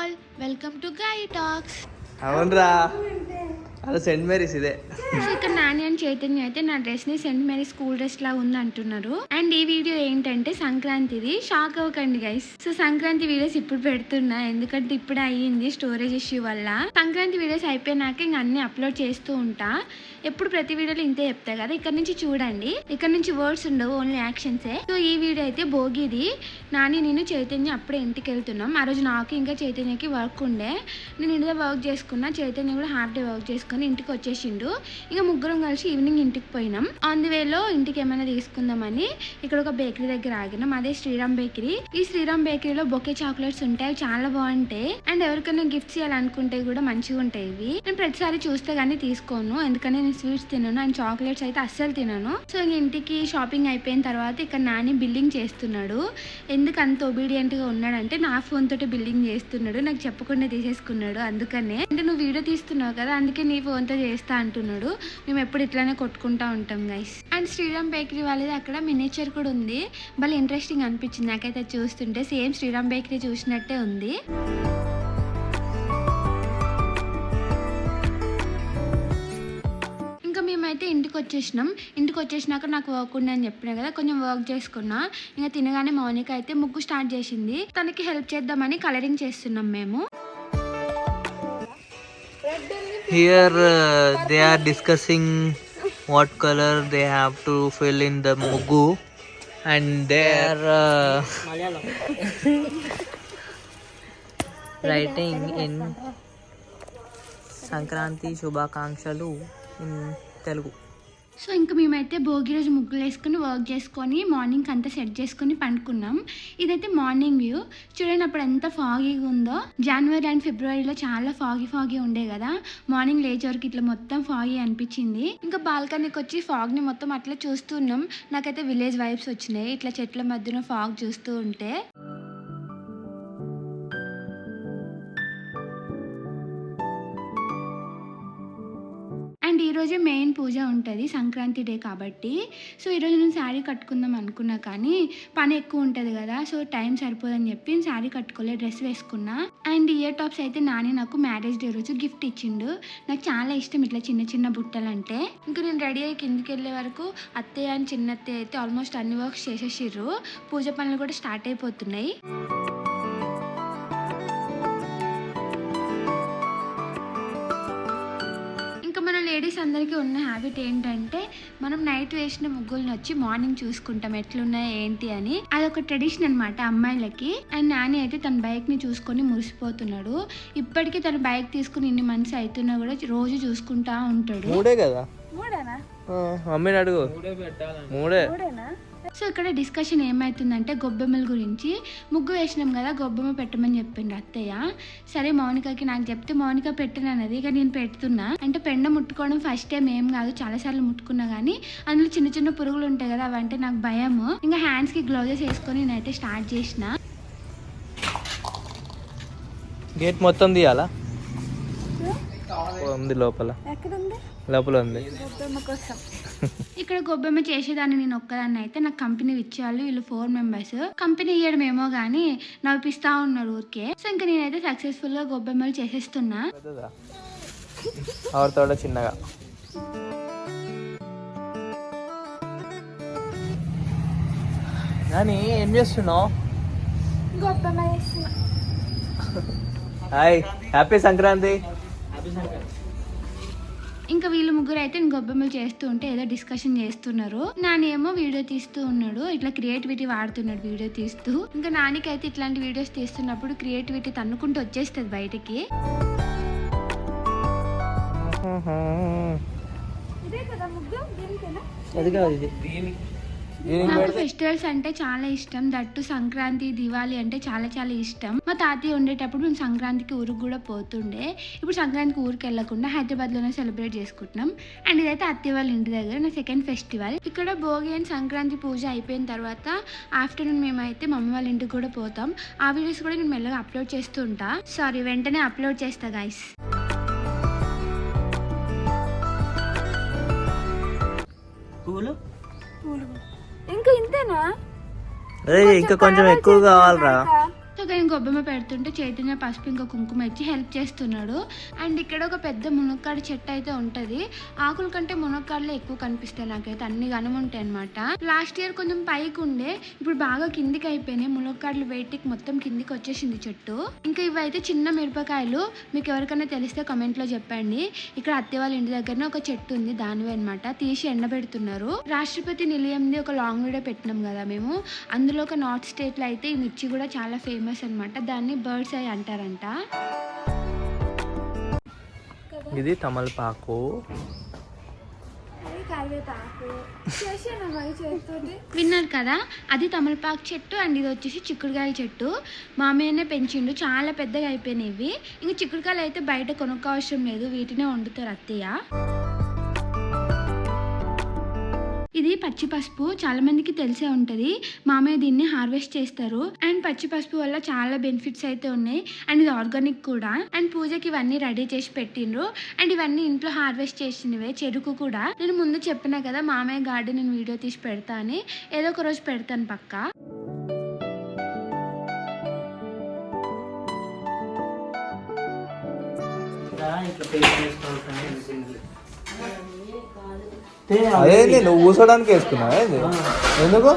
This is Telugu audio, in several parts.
All, welcome to Gayi talks. అవునరా, అలా సెంట్ మేరీస్ ఇదే. సో ఇక్కడ నాని అండ్ చైతన్య అయితే నా డ్రెస్ ని సెంట్ మేరీ స్కూల్ డ్రెస్ లా ఉంది అంటున్నారు. అండ్ ఈ వీడియో ఏంటంటే సంక్రాంతిది. షాక్ అవ్వకండి గైస్. సో సంక్రాంతి వీడియోస్ ఇప్పుడు పెడుతున్నా, ఎందుకంటే ఇప్పుడే అయ్యింది స్టోరేజ్ ఇష్యూ వల్ల. సంక్రాంతి వీడియోస్ అయిపోయినాక ఇంకా అన్ని అప్లోడ్ చేస్తూ ఉంటా. ఎప్పుడు ప్రతి వీడియోలో ఇంతే చెప్తా కదా. ఇక్కడ నుంచి చూడండి, ఇక్కడ నుంచి వర్డ్స్ ఉండవు, ఓన్లీ యాక్షన్సే. సో ఈ వీడియో అయితే భోగిది. నాని నేను చైతన్య అప్పుడే ఇంటికి వెళ్తున్నాం. ఆ రోజు నాకు ఇంకా చైతన్యకి వర్క్ ఉండే. నేను ఇంటిలో వర్క్ చేసుకున్నా, చైతన్య కూడా హాఫ్ డే వర్క్ చేసుకుని ఇంటికి వచ్చేసిండు. ఇంకా ముగ్గురం కలిసి ఈవినింగ్ ఇంటికి పోయినాం. ఆన్ ది వేలో ఇంటికి ఏమైనా తీసుకుందామని ఇక్కడ ఒక బేకరీ దగ్గర ఆగినాం. అదే శ్రీరామ్ బేకరీ. ఈ శ్రీరామ్ బేకరీలో బొకే చాక్లెట్స్ ఉంటాయి, చాలా బాగుంటాయి. అండ్ ఎవరికైనా గిఫ్ట్స్ ఇవ్వాలనుకుంటే కూడా మంచిగా ఉంటాయి ఇవి. నేను ప్రతిసారి చూస్తే గానీ తీసుకోను, ఎందుకంటే నేను స్వీట్స్ తినను అండ్ చాక్లెట్స్ అయితే అస్సలు తినను. సో ఇంటికి షాపింగ్ అయిపోయిన తర్వాత ఇక్కడ నాని బిల్లింగ్ చేస్తున్నాడు. ఎందుకు అంత ఒబీడియంట్ గా ఉన్నాడంటే నా ఫోన్ తోటి బిల్లింగ్ చేస్తున్నాడు, నాకు చెప్పకుండా తీసేసుకున్నాడు. అందుకనే అంటే నువ్వు వీడియో తీస్తున్నావు కదా, అందుకే నీ ఫోన్ తో చేస్తా అంటున్నాడు. మేము ఎప్పుడు ఇట్లానే కొట్టుకుంటా ఉంటాం గైస్. అండ్ శ్రీరామ్ బేకరీ వాళ్ళది అక్కడ మినియేచర్ కూడా ఉంది. భలే ఇంట్రెస్టింగ్ అనిపించింది నాకైతే చూస్తుంటే. సేమ్ శ్రీరామ్ బేకరీ చూసినట్టే ఉంది. ఇంకా మేమైతే ఇంటికి వచ్చేసినాం. ఇంటికి వచ్చేసినాక నాకు వర్క్ ఉండే అని చెప్పినా కదా, కొంచెం వర్క్ చేసుకున్నా. ఇంకా తినగానే మౌనిక అయితే ముగ్గు స్టార్ట్ చేసింది. తనకి హెల్ప్ చేద్దామని కలరింగ్ చేస్తున్నాం మేము. Here they are discussing what color they have to fill in the mugu, and they are writing in Sankranti Shubhakankshalu in Telugu. So ఇంకా మేమైతే భోగి రోజు ముగ్గులు వేసుకుని వర్క్ చేసుకొని మార్నింగ్ అంతా సెట్ చేసుకుని పండుకున్నాం. ఇదైతే మార్నింగ్ వ్యూ. చూడండి అప్పుడు ఎంత ఫాగీగా ఉందో. జనవరి అండ్ ఫిబ్రవరిలో చాలా ఫాగీ ఉండే కదా. మార్నింగ్ లేచే వరకు ఇట్లా మొత్తం ఫాగీ అనిపించింది. ఇంకా బాల్కనీకి వచ్చి ఫాగ్ ని మొత్తం అట్లా చూస్తున్నాం. నాకైతే విలేజ్ వైబ్స్ వచ్చినాయి ఇట్లా చెట్ల మధ్యన ఫాగ్ చూస్తూ ఉంటే. అండ్ ఈరోజే మెయిన్ పూజ ఉంటుంది, సంక్రాంతి డే కాబట్టి. సో ఈరోజు నేను శారీ కట్టుకుందాం అనుకున్నా, కానీ పని ఎక్కువ ఉంటుంది కదా, సో టైం సరిపోదని చెప్పి నేను శారీ కట్టుకోలే, డ్రెస్ వేసుకున్నా. అండ్ ఇయర్ టాప్స్ అయితే నాని నాకు మ్యారేజ్ డే రోజు గిఫ్ట్ ఇచ్చిండు. నాకు చాలా ఇష్టం ఇట్లా చిన్న చిన్న బుట్టలు అంటే. ఇంకా నేను రెడీ అయ్యి కిందికి వెళ్ళే వరకు అత్తయ్య అండ్ చిన్న అత్తయ్య అయితే ఆల్మోస్ట్ అన్ని వర్క్స్ చేసేసిర్రు. పూజ పనులు కూడా స్టార్ట్ అయిపోతున్నాయి. మన లేడీస్ అందరికీ ఉన్న హ్యాబిట్ ఏంటంటే మనం నైట్ వేసిన ముగ్గులను వచ్చి మార్నింగ్ చూసుకుంటాం ఎట్లున్నాయి ఏంటి అని. అదొక ట్రెడిషన్ అనమాట అమ్మాయిలకి. అండ్ నాని అయితే తన బైక్ ని చూసుకొని మురిసిపోతున్నాడు. ఇప్పటికీ తన బైక్ తీసుకుని ఇన్ని మంత్స్ అవుతున్నా కూడా రోజు చూసుకుంటా ఉంటాడు. మూడే కదా, మమ్మీని అడుగు. మూడే. సో ఇక్కడ డిస్కషన్ ఏమైతుందంటే గొబ్బెమ్మల గురించి. ముగ్గు వేసినాం కదా, గొబ్బెమ్మ పెట్టమని చెప్పిండు అత్తయ్య. సరే మౌనికకి నాకు చెప్తే మౌనిక పెట్టనన్నది, ఇక నేను పెడుతున్నా. అంటే పెండ ముట్టుకోవడం ఫస్ట్ టైం ఏం కాదు, చాలా సార్లు ముట్టుకున్నా కానీ అందులో చిన్న చిన్న పురుగులు ఉంటాయి కదా, అవంటే నాకు భయం. ఇంకా హ్యాండ్స్ కి గ్లౌజెస్ వేసుకొని నేనైతే స్టార్ట్ చేసిన. గేట్ మొత్తం తీయాలా? ఉంది లోపల, లోపల ఉంది. ఇక్కడ గొబ్బెమ్మ చేసేదాన్ని నేను ఒక్కదాన్ని అయితే. నాకు కంపెనీ ఇచ్చేవాళ్ళు వీళ్ళు 4 మెంబర్స్. కంపెనీ ఇవ్వడం ఏమో గానీ నవ్విపిస్తా ఉన్నారు ఊరికే. సో ఇంకా నేనైతే సక్సెస్ఫుల్ గా గొబ్బెమ్మలు చేసేస్తున్నా. చిన్నగా నాని ఏం చేస్తున్నావు? గొబ్బెమ్మ చేస్తున్నా. Hi, happy Sankranti. ఇంకా వీళ్ళు ముగ్గురు అయితే నేను గొబ్బెమ్మలు చేస్తూ ఉంటే ఏదో డిస్కషన్ చేస్తున్నారు. నానేమో వీడియో తీస్తూ ఉన్నాడు, ఇట్లా క్రియేటివిటీ వాడుతున్నాడు వీడియో తీస్తూ. ఇంకా నానికి అయితే ఇట్లాంటి వీడియోస్ తీస్తున్నప్పుడు క్రియేటివిటీ తన్నుకుంటూ వచ్చేస్తుంది బయటికి. నాకు ఫెస్టివల్స్ అంటే చాలా ఇష్టం. దట్టు సంక్రాంతి, దివాళీ అంటే చాలా చాలా ఇష్టం. మా తాతయ్య ఉండేటప్పుడు మేము సంక్రాంతికి ఊరికి కూడా పోతుండే. ఇప్పుడు సంక్రాంతికి ఊరికి వెళ్లకుండా హైదరాబాద్ లోనే సెలబ్రేట్ చేసుకుంటున్నాం. అండ్ ఇదైతే అత్తయ్య వాళ్ళ ఇంటి దగ్గర నా సెకండ్ ఫెస్టివల్. ఇక్కడ భోగి అండ్ సంక్రాంతి పూజ అయిపోయిన తర్వాత ఆఫ్టర్నూన్ మేమైతే మమ్మీ వాళ్ళ ఇంటికి కూడా పోతాం. ఆ వీడియోస్ కూడా నేను మెల్లగా అప్లోడ్ చేస్తూ ఉంటా. సారీ, వెంటనే అప్లోడ్ చేస్తా గైస్. ఇంకా ఇంతేనా? ఇంకా కొంచెం ఎక్కువ కావాలరా. సో పూజకైన గొబ్బెమ్మ పెడుతుంటే చైతన్య పసుపు ఇంకా కుంకుమ ఇచ్చి హెల్ప్ చేస్తున్నాడు. అండ్ ఇక్కడ ఒక పెద్ద మునక్కాడ చెట్టు అయితే ఉంటది. ఆకుల కంటే మునక్కాడలే ఎక్కువ కనిపిస్తాయి నాకైతే, అన్ని గనం ఉంటాయి అనమాట. లాస్ట్ ఇయర్ కొంచెం పైకి ఉండే, ఇప్పుడు బాగా కిందికి అయిపోయినాయి. మునక్కాడలు వెయిట్కి మొత్తం కిందికి వచ్చేసింది చెట్టు. ఇంకా ఇవైతే చిన్న మిరపకాయలు, మీకు ఎవరికైనా తెలిస్తే కమెంట్ లో చెప్పండి. ఇక్కడ అత్తయ్య వాళ్ళ ఇంటి దగ్గరనే ఒక చెట్టు ఉంది, దానివే అనమాట. తీసి ఎండబెడుతున్నారు. రాష్ట్రపతి నిలయంది ఒక లాంగ్ వీడియో పెట్టినాం కదా మేము, అందులో ఒక నార్త్ స్టేట్ లో అయితే ఈ మిర్చి కూడా చాలా ఫేమస్ అనమాట. దాన్ని బర్డ్స్ ఐ అంటారంట. ఇది తమలపాకు. విన్నారు కదా, అది తమలపాకు చెట్టు. అండ్ ఇది వచ్చేసి చిక్కుడుకాయల చెట్టు. మామయ్యనే పెంచిండు, చాలా పెద్దగా అయిపోయినాయి ఇవి. ఇంకా చిక్కుడుకాయలు అయితే బయట కొనుక్కో అవసరం లేదు, వీటినే వండుతారు అత్తయ్య. ఇది పచ్చి పసుపు, చాలా మందికి తెలిసే ఉంటది. మామయ్య దీన్ని హార్వెస్ట్ చేస్తారు. అండ్ పచ్చి పసుపు వల్ల చాలా బెనిఫిట్స్ అయితే ఉన్నాయి. అండ్ ఇది ఆర్గానిక్ కూడా. అండ్ పూజకి ఇవన్నీ రెడీ చేసి పెట్టిండ్రు. అండ్ ఇవన్నీ ఇంట్లో హార్వెస్ట్ చేసినవే. చెరుకు కూడా నేను ముందు చెప్పినా కదా, మామయ్య గార్డెన్ నేను వీడియో తీసి పెడతా అని. ఏదో ఒక రోజు పెడతాను పక్కా. అదే నువ్వు కూర్చోడానికి వేసుకున్నావా? ఎందుకు?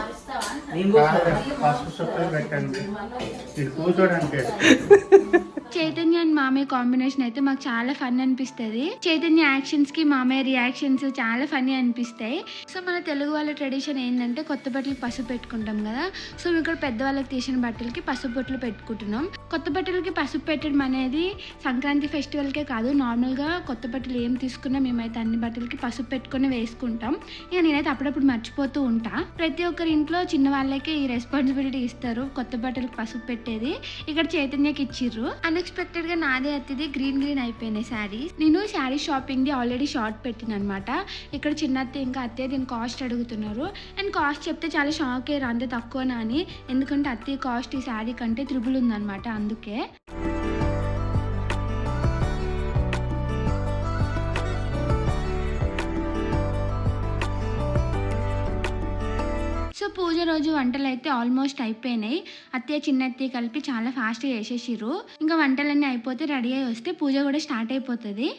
చైతన్య అండ్ మామయ్య కాంబినేషన్ అయితే మాకు చాలా ఫన్ అనిపిస్తుంది. చైతన్య యాక్షన్స్ కి మామయ్య రియాక్షన్స్ చాలా ఫన్నీ అనిపిస్తాయి. సో మన తెలుగు వాళ్ళ ట్రెడిషన్ ఏంటంటే కొత్త బట్టలు పసుపు పెట్టుకుంటాం కదా. సో ఇక్కడ పెద్దవాళ్ళకి తీసిన బట్టలకి పసుపు బొట్లు పెట్టుకుంటున్నాం. కొత్త బట్టలకి పసుపు పెట్టడం అనేది సంక్రాంతి ఫెస్టివల్కే కాదు, నార్మల్గా కొత్త బట్టలు ఏం తీసుకున్నా మేమైతే అన్ని బట్టలకి పసుపు పెట్టుకుని వేసుకుంటాం. ఇక నేనైతే అప్పుడప్పుడు మర్చిపోతూ ఉంటా. ప్రతి ఒక్కరి ఇంట్లో చిన్న వాళ్ళకే ఈ రెస్పాన్సిబిలిటీ ఇస్తారు, కొత్త బట్టలకు పసుపు పెట్టేది. ఇక్కడ చైతన్యకి ఇచ్చిర్రు. అన్ఎక్స్పెక్టెడ్ గా నాదే అతిది గ్రీన్ అయిపోయినాయి శారీస్. నేను sari shopping the already short పెట్టిన అనమాట. ఇక్కడ చిన్న అత్తయ్య ఇంకా అత్తయ్య దీని కాస్ట్ అడుగుతున్నారు. అండ్ కాస్ట్ చెప్తే చాలా షాక్ అయ్యారు, అంత తక్కువనా అని. ఎందుకంటే అత్తయ్య కాస్ట్ ఈ శారీ కంటే త్రిబుల్ ఉందన్నమాట, అందుకే. సో పూజ రోజు వంటలు అయితే ఆల్మోస్ట్ అయిపోయినాయి. అత్తయ్య చిన్న అత్తయ్య కలిపి చాలా ఫాస్ట్గా చేసేసిర్రు. ఇంకా వంటలన్నీ అయిపోతే రెడీ అయ్యి వస్తే పూజ కూడా స్టార్ట్ అయిపోతుంది.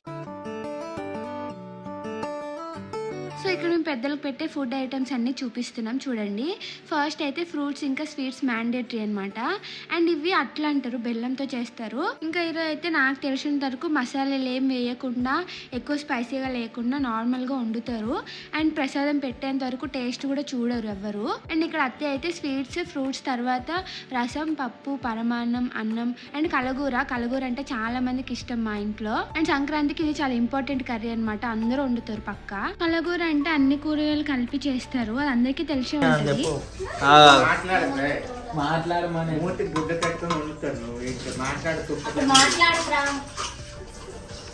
సో ఇక్కడ మేము పెద్దలకు పెట్టే ఫుడ్ ఐటమ్స్ అన్నీ చూపిస్తున్నాం చూడండి. ఫస్ట్ అయితే ఫ్రూట్స్ ఇంకా స్వీట్స్ మ్యాండేటరీ అనమాట. అండ్ ఇవి అట్లా అంటారు, బెల్లంతో చేస్తారు. ఇంకా ఈరోజు అయితే నాకు తెలిసిన వరకు మసాలాలు ఏం వేయకుండా, ఎక్కువ స్పైసీగా లేకుండా నార్మల్గా వండుతారు. అండ్ ప్రసాదం పెట్టేంత వరకు టేస్ట్ కూడా చూడరు ఎవ్వరు. అండ్ ఇక్కడ అత్తయ్య అయితే స్వీట్స్, ఫ్రూట్స్ తర్వాత రసం, పప్పు, పరమాన్నం, అన్నం అండ్ కలగూర అంటే చాలా మందికి ఇష్టం మా ఇంట్లో. అండ్ సంక్రాంతికి ఇది చాలా ఇంపార్టెంట్ కర్రీ అనమాట, అందరూ వండుతారు పక్కా. కలగూర అంటే అన్ని కూరగాయలు కలిపి చేస్తారు, అది అందరికీ తెలిసే ఉంటుంది.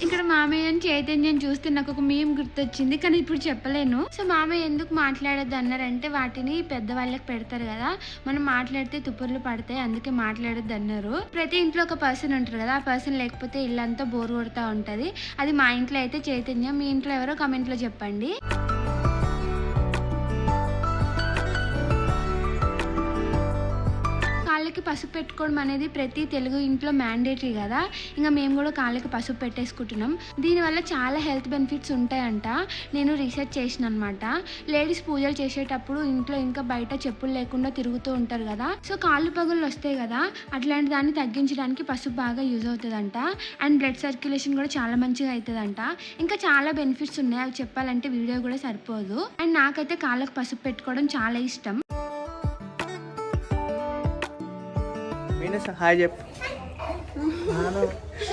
ఇక్కడ మామయ్య చైతన్యం చూస్తే నాకు ఒక మీమ్ గుర్తొచ్చింది, కానీ ఇప్పుడు చెప్పలేను. సో మామయ్య ఎందుకు మాట్లాడద్దు అన్నారంటే, వాటిని పెద్దవాళ్ళకి పెడతారు కదా, మనం మాట్లాడితే తుప్పుర్లు పడతాయి, అందుకే మాట్లాడద్దు అన్నారు. ప్రతి ఇంట్లో ఒక పర్సన్ ఉంటారు కదా, ఆ పర్సన్ లేకపోతే ఇల్లంతా బోర్ కొడతా ఉంటది. అది మా ఇంట్లో అయితే చైతన్యం. మీ ఇంట్లో ఎవరో కమెంట్ లో చెప్పండి. కాళ్ళకి పసుపు పెట్టుకోవడం అనేది ప్రతి తెలుగు ఇంట్లో మ్యాండేటరీ కదా. ఇంకా మేము కూడా కాళ్ళకి పసుపు పెట్టేసుకుంటున్నాం. దీనివల్ల చాలా హెల్త్ బెనిఫిట్స్ ఉంటాయంట. నేను రీసెర్చ్ చేసిన అనమాట. లేడీస్ పూజలు చేసేటప్పుడు ఇంట్లో ఇంకా బయట చెప్పులు లేకుండా తిరుగుతూ ఉంటారు కదా, సో కాళ్ళు పగుళ్ళు వస్తాయి కదా, అట్లాంటి దాన్ని తగ్గించడానికి పసుపు బాగా యూజ్ అవుతుందంట. అండ్ బ్లడ్ సర్క్యులేషన్ కూడా చాలా మంచిగా అవుతుందంట. ఇంకా చాలా బెనిఫిట్స్ ఉన్నాయి, అవి చెప్పాలంటే వీడియో కూడా సరిపోదు. అండ్ నాకైతే కాళ్ళకి పసుపు పెట్టుకోవడం చాలా ఇష్టం. హాయ్ చెప్పు.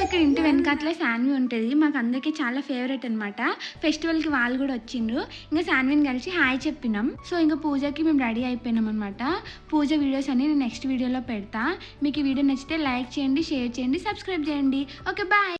ఇక్కడ ఇంటి వెనకాతలే శాన్వి ఉంటుంది, మాకు అందరికీ చాలా ఫేవరెట్ అనమాట. ఫెస్టివల్కి వాళ్ళు కూడా వచ్చిండ్రు. ఇంకా శాన్విని కలిసి హాయ్ చెప్పినాం. సో ఇంకా పూజకి మేము రెడీ అయిపోయినాం అనమాట. పూజ వీడియోస్ అన్ని నేను నెక్స్ట్ వీడియోలో పెడతా. మీకు ఈ వీడియో నచ్చితే లైక్ చేయండి, షేర్ చేయండి, సబ్స్క్రైబ్ చేయండి. Okay bye.